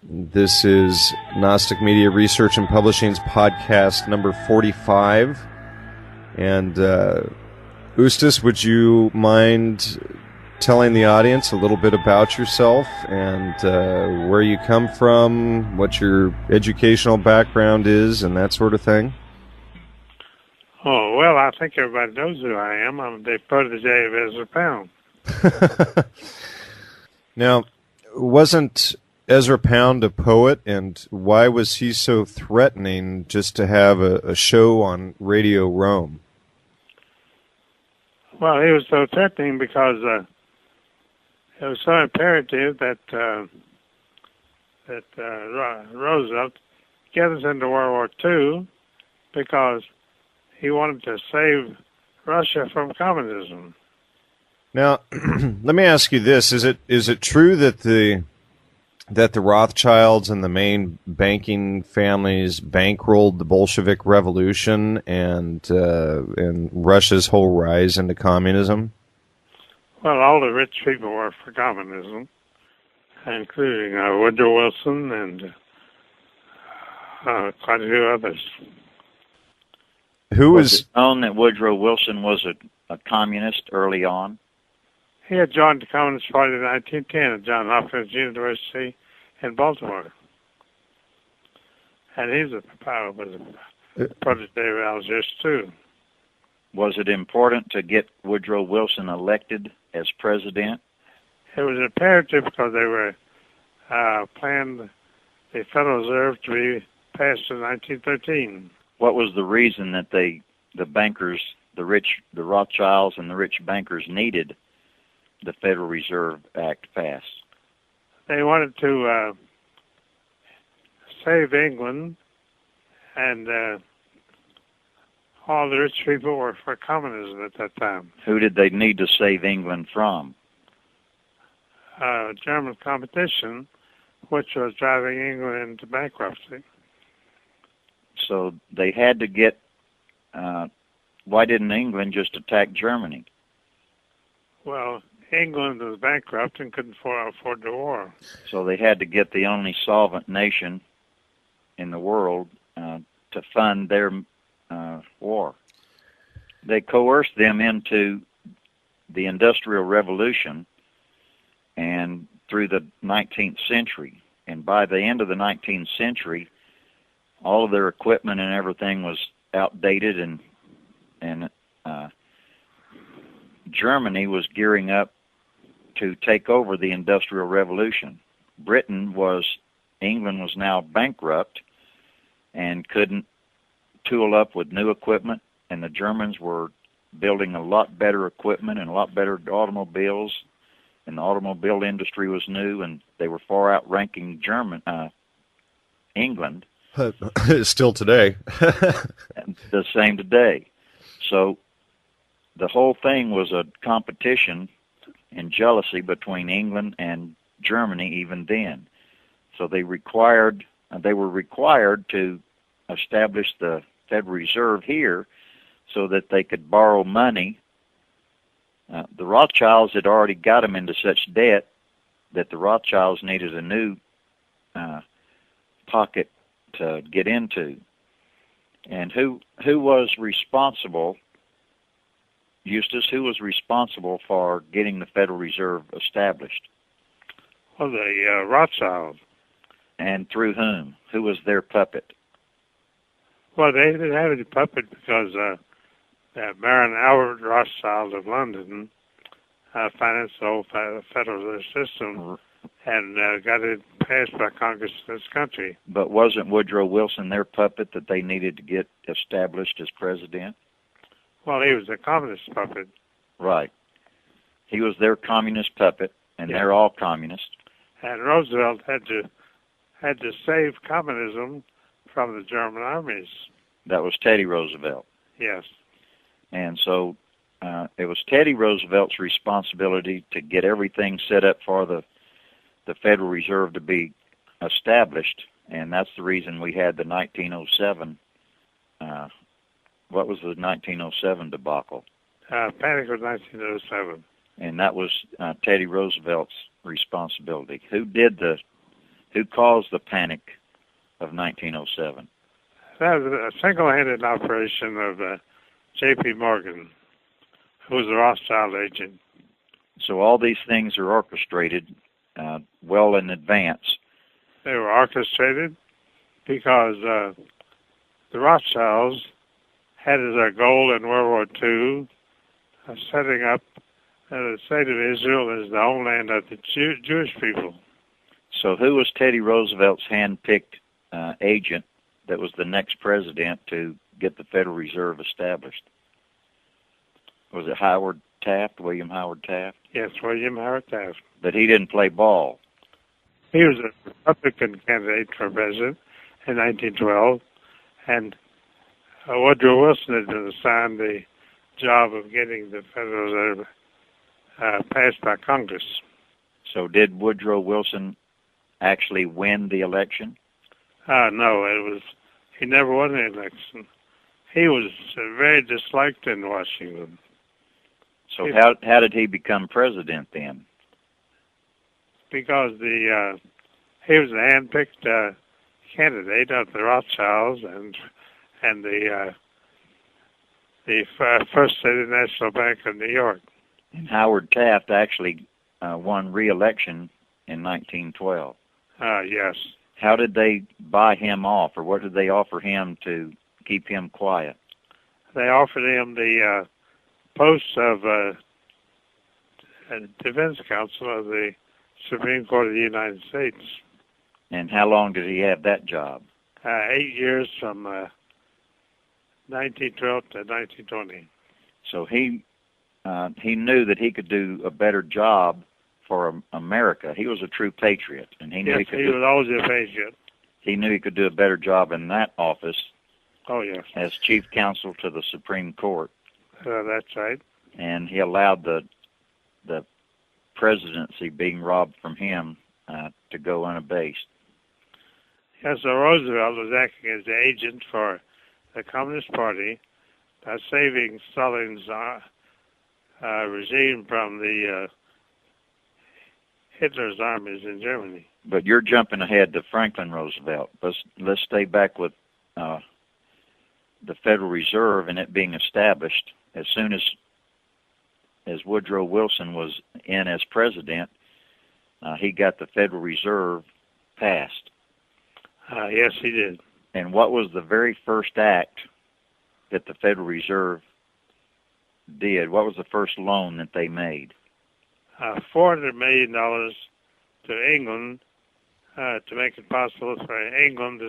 This is Gnostic Media Research and Publishing's podcast number 45. And Eustace, would you mind telling the audience a little bit about yourself and where you come from, what your educational background is, and that sort of thing? Oh, well, I think everybody knows who I am. I'm the protege of Ezra Pound. Now, wasn't Ezra Pound a poet, and why was he so threatening just to have a show on Radio Rome? Well, he was so threatening because it was so imperative that Roosevelt get us into World War II because he wanted to save Russia from communism. Now, let me ask you this: is it true that the Rothschilds and the main banking families bankrolled the Bolshevik Revolution and Russia's whole rise into communism? Well, all the rich people were for communism, including Woodrow Wilson and quite a few others. Was it known that Woodrow Wilson was a communist early on? He had joined the Communist Party in 1910 at Johns Hopkins University in Baltimore. And he was a protege of Algiers, too. Was it important to get Woodrow Wilson elected as president? It was imperative because they were planned the Federal Reserve to be passed in 1913. What was the reason that the bankers, the Rothschilds and the rich bankers needed the Federal Reserve Act passed? They wanted to save England, and all the rich people were for communism at that time. Who did they need to save England from? German competition, which was driving England into bankruptcy. So they had to get, why didn't England just attack Germany? Well, England was bankrupt and couldn't afford the war. So they had to get the only solvent nation in the world to fund their war. They coerced them into the Industrial Revolution and through the 19th century. And by the end of the 19th century, all of their equipment and everything was outdated, and Germany was gearing up to take over the Industrial Revolution. England was now bankrupt and couldn't tool up with new equipment, and the Germans were building a lot better equipment and a lot better automobiles, and the automobile industry was new, and they were far outranking England. Still today. The same today. So the whole thing was a competition and jealousy between England and Germany even then. So they were required to establish the Federal Reserve here so that they could borrow money. The Rothschilds had already got them into such debt that the Rothschilds needed a new pocket to get into. And who was responsible, Eustace, who was responsible for getting the Federal Reserve established? Well, the Rothschilds. And through whom? Who was their puppet? Well, they didn't have any puppet because Baron Albert Rothschild of London financed the whole Federal Reserve System and got it passed by Congress in this country. But wasn't Woodrow Wilson their puppet that they needed to get established as president? Well, he was a communist puppet. Right. He was their communist puppet, and yeah. They're all communist. And Roosevelt had to save communism from the German armies. That was Teddy Roosevelt. Yes. And so it was Teddy Roosevelt's responsibility to get everything set up for the Federal Reserve to be established, and that's the reason we had the 1907. What was the 1907 debacle? Panic of 1907. And that was Teddy Roosevelt's responsibility. Who did Who caused the panic of 1907? That was a single-handed operation of J.P. Morgan, who was a Rothschild agent. So all these things are orchestrated well in advance. They were orchestrated because the Rothschilds had as their goal in World War II setting up the state of Israel as the homeland of the Jewish people. So who was Teddy Roosevelt's hand-picked agent that was the next president to get the Federal Reserve established? Was it Howard Taft, William Howard Taft? Yes, William Howard Taft. But he didn't play ball. He was a Republican candidate for president in 1912, and Woodrow Wilson had been assigned the job of getting the Federal Reserve passed by Congress. So did Woodrow Wilson actually win the election? No, he never won the election. He was very disliked in Washington. So how did he become president then? Because he was a hand-picked candidate of the Rothschilds and the First City National Bank of New York. And Howard Taft actually won re-election in 1912. Yes. How did they buy him off, or what did they offer him to keep him quiet? They offered him the post of defense counsel of the Supreme Court of the United States. And how long did he have that job? 8 years from 1912 to 1920. So he knew that he could do a better job for America. He was a true patriot, and he knew he was always a patriot. He knew he could do a better job in that office. Oh yes, as chief counsel to the Supreme Court. That's right. And he allowed the presidency being robbed from him to go unabased. Yes, so Roosevelt was acting as the agent for the Communist Party, saving Stalin's regime from the Hitler's armies in Germany. But you're jumping ahead to Franklin Roosevelt. Let's stay back with the Federal Reserve and it being established. As soon as Woodrow Wilson was in as president, he got the Federal Reserve passed. Yes, he did. And what was the very first act that the Federal Reserve did? What was the first loan that they made? $400 million to England to make it possible for England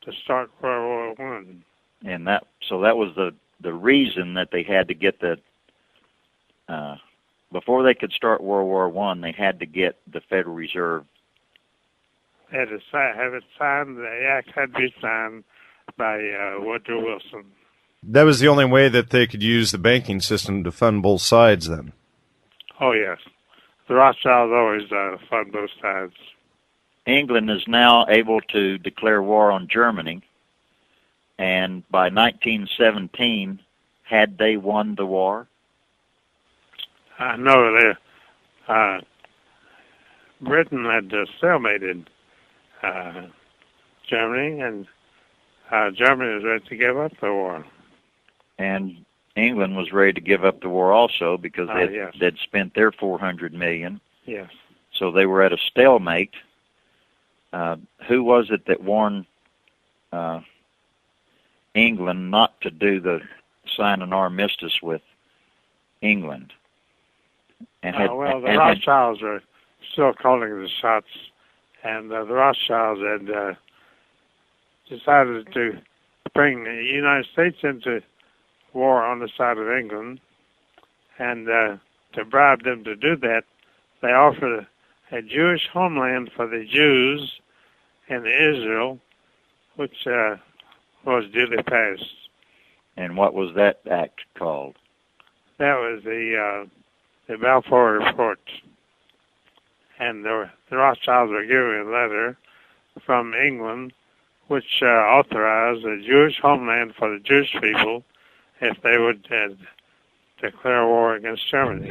to start World War I. And that was the reason that they had to get the before they could start World War I, they had to get the Federal Reserve. They had to have it signed. The act had to be signed by Woodrow Wilson. That was the only way that they could use the banking system to fund both sides then. Oh, yes. The Rothschilds always fund both sides. England is now able to declare war on Germany, and by 1917, had they won the war? No, Britain had stalemated Germany, and Germany was ready to give up the war. And England was ready to give up the war also because yes. they'd spent their $400 million. Yes. So they were at a stalemate. Who was it that warned England not to sign an armistice with England? And the Rothschilds are still calling the shots, and the Rothschilds had decided to bring the United States into war on the side of England, and to bribe them to do that, they offered a Jewish homeland for the Jews in Israel, which was duly passed. And what was that act called? That was the Balfour Report. And the Rothschilds were given a letter from England which authorized a Jewish homeland for the Jewish people if they would declare war against Germany.